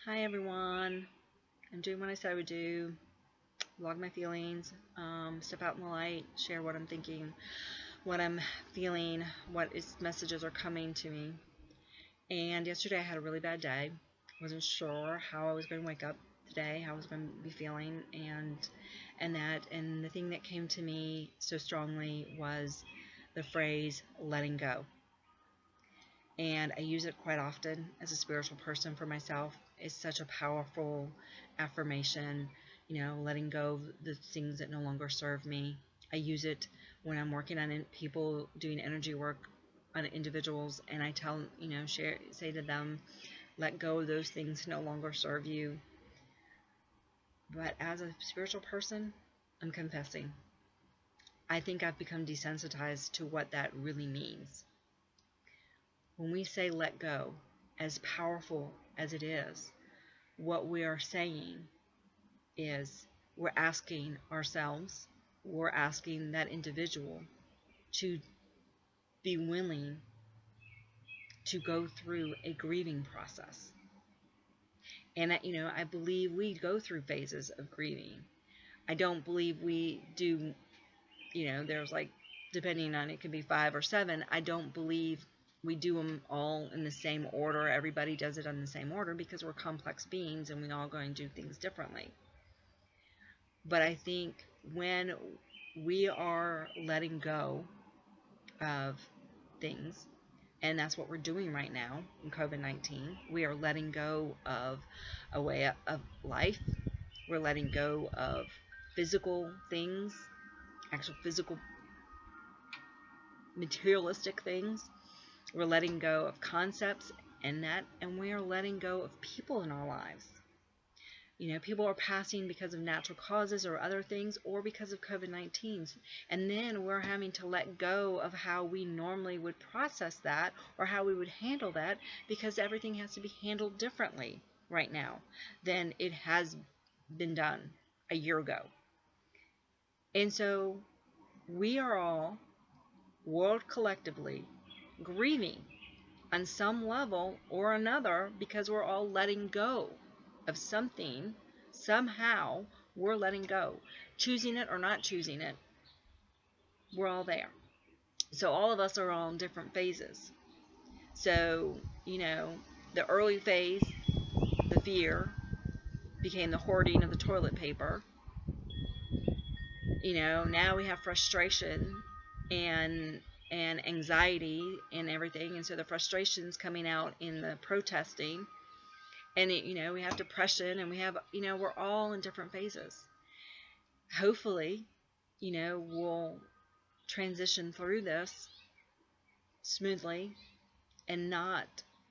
Hi everyone. I'm doing what I said I would do. Log my feelings, step out in the light, share what I'm thinking, what I'm feeling, messages are coming to me. And yesterday I had a really bad day. Wasn't sure how I was going to wake up today, how I was going to be feeling, and the thing that came to me so strongly was the phrase letting go. And I use it quite often as a spiritual person for myself. It's such a powerful affirmation, letting go of the things that no longer serve me. I use it when I'm working on people doing energy work on individuals, and I tell, say to them, let go of those things that no longer serve you. But as a spiritual person, I'm confessing. I think I've become desensitized to what that really means. When we say let go, as powerful as it is, what we are saying is we're asking ourselves, we're asking that individual to be willing to go through a grieving process. And, I believe we go through phases of grieving. I don't believe we do, there's like, depending on it could be 5 or 7. I don't believe we do them all in the same order. Everybody does it in the same order because we're complex beings and we all going to do things differently. But I think when we are letting go of things, and that's what we're doing right now in COVID-19, we are letting go of a way of life. We're letting go of physical things, actual physical materialistic things. We're letting go of concepts and we are letting go of people in our lives. People are passing because of natural causes or other things, or because of COVID-19. And then we're having to let go of how we normally would process that or how we would handle that, because everything has to be handled differently right now than it has been done a year ago. And so we are all, world collectively, grieving on some level or another, because we're all letting go of something. Somehow we're letting go, choosing it or not choosing it. We're all there. So all of us are all in different phases. So, the early phase, the fear, became the hoarding of the toilet paper. Now we have frustration and anxiety and everything, and so the frustration's coming out in the protesting. And we have depression, and we have, we're all in different phases. Hopefully, we'll transition through this smoothly and not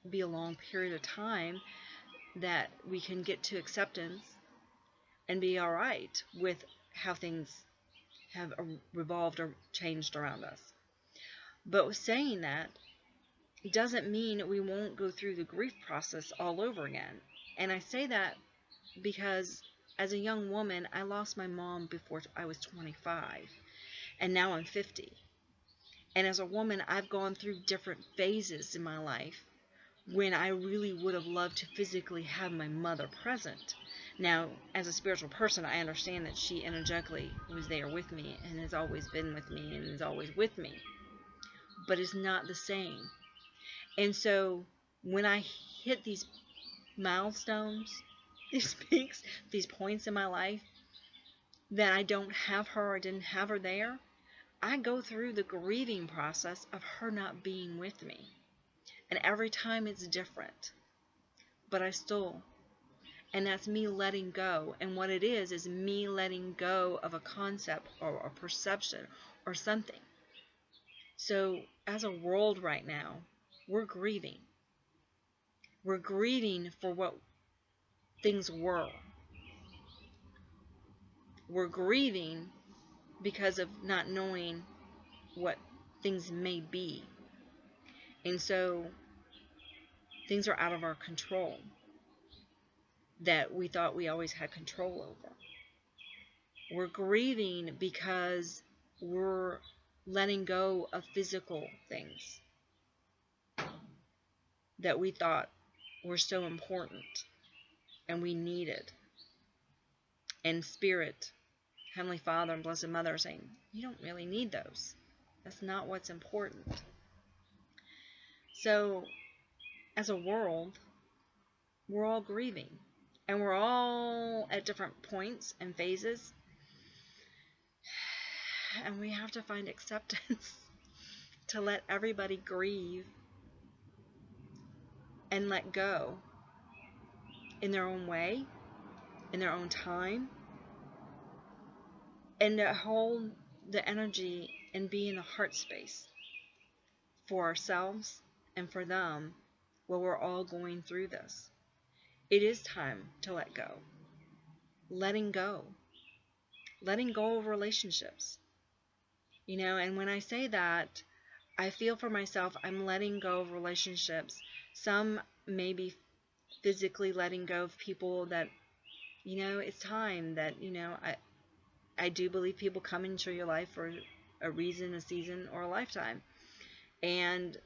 be a long period of time, that we can get to acceptance and be all right with how things have revolved or changed around us. But saying that doesn't mean we won't go through the grief process all over again. And I say that because as a young woman, I lost my mom before I was 25, and now I'm 50. And as a woman, I've gone through different phases in my life when I really would have loved to physically have my mother present. Now, as a spiritual person, I understand that she energetically was there with me and has always been with me and is always with me. But it's not the same. And so when I hit these milestones, these peaks, these points in my life, that I don't have her or didn't have her there, I go through the grieving process of her not being with me. And every time it's different. But I still, and that's me letting go. And what it is me letting go of a concept or a perception or something. So as a world right now, we're grieving. We're grieving for what things were. We're grieving because of not knowing what things may be. And so things are out of our control that we thought we always had control over. We're grieving because we're letting go of physical things that we thought were so important. and we need it. And Spirit, Heavenly Father, and Blessed Mother are saying, you don't really need those. That's not what's important. So, as a world, we're all grieving. And we're all at different points and phases. And we have to find acceptance to let everybody grieve and let go in their own way, in their own time, and to hold the energy and be in the heart space for ourselves and for them while we're all going through this. It is time to let go. Letting go. Letting go of relationships. And when I say that, I feel for myself, I'm letting go of relationships. Some maybe physically letting go of people that, it's time that, I do believe people come into your life for a reason, a season, or a lifetime. And,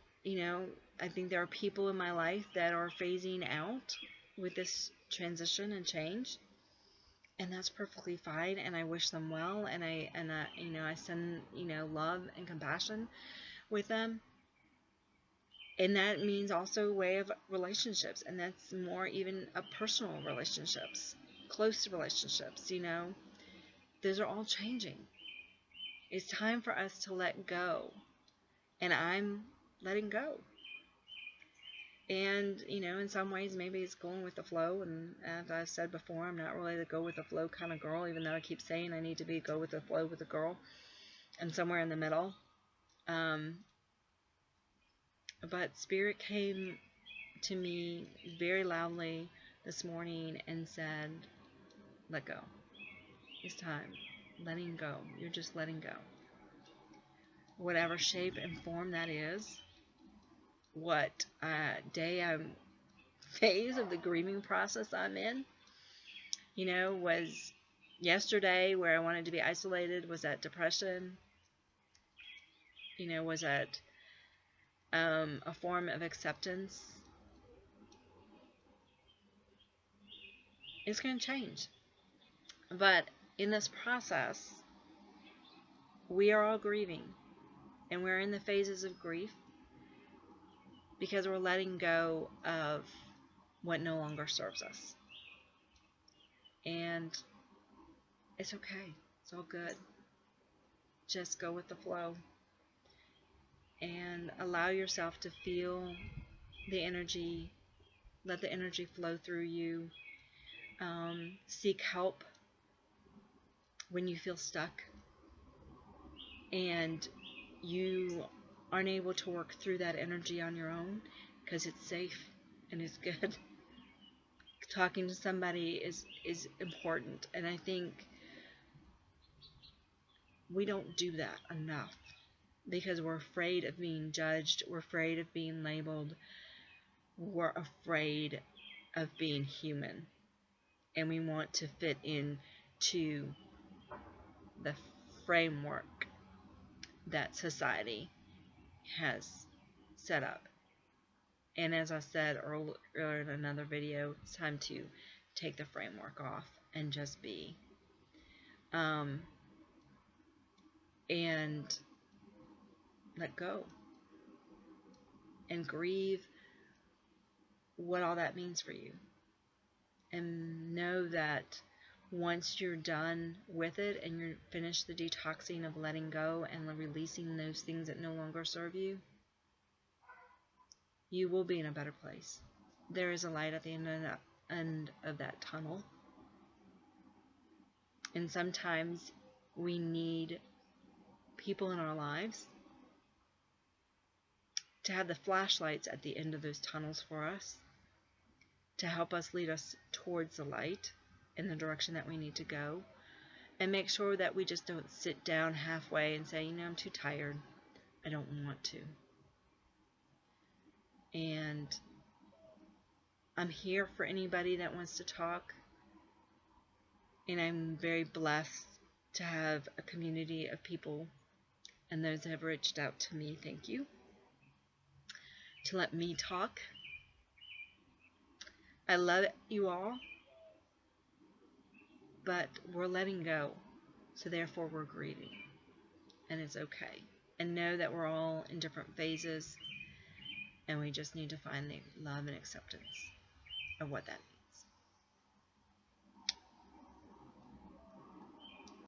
I think there are people in my life that are phasing out with this transition and change. And that's perfectly fine. And I wish them well. And I send, love and compassion with them. And that means also a way of relationships. And that's more even a personal relationships, close relationships, Those are all changing. It's time for us to let go. And I'm letting go. And, in some ways, maybe it's going with the flow. And as I've said before, I'm not really the go with the flow kind of girl, even though I keep saying I need to be go with the flow with a girl. And somewhere in the middle. But Spirit came to me very loudly this morning and said, let go. It's time. Letting go. You're just letting go. Whatever shape and form that is, what phase of the grieving process I'm in, was yesterday where I wanted to be isolated, was that depression, was that a form of acceptance. It's going to change. But in this process, we are all grieving, and we're in the phases of grief because we're letting go of what no longer serves us. And it's okay. It's all good. Just go with the flow and allow yourself to feel the energy. Let the energy flow through you. Seek help when you feel stuck and you aren't able to work through that energy on your own, because it's safe and it's good. Talking to somebody is important, and I think we don't do that enough because we're afraid of being judged, we're afraid of being labeled, we're afraid of being human, and we want to fit into the framework that society has set up. And as I said earlier in another video, it's time to take the framework off and just be. And let go. And grieve what all that means for you. And know that once you're done with it and you're finished the detoxing of letting go and releasing those things that no longer serve you, you will be in a better place. There is a light at the end of that tunnel. And sometimes we need people in our lives to have the flashlights at the end of those tunnels for us, to help us lead us towards the light in the direction that we need to go, and make sure that we just don't sit down halfway and say, I'm too tired, I don't want to. And I'm here for anybody that wants to talk, and I'm very blessed to have a community of people, and those that have reached out to me, thank you, to let me talk. I love you all. but we're letting go. So therefore we're grieving, and it's okay. And know that we're all in different phases, and we just need to find the love and acceptance of what that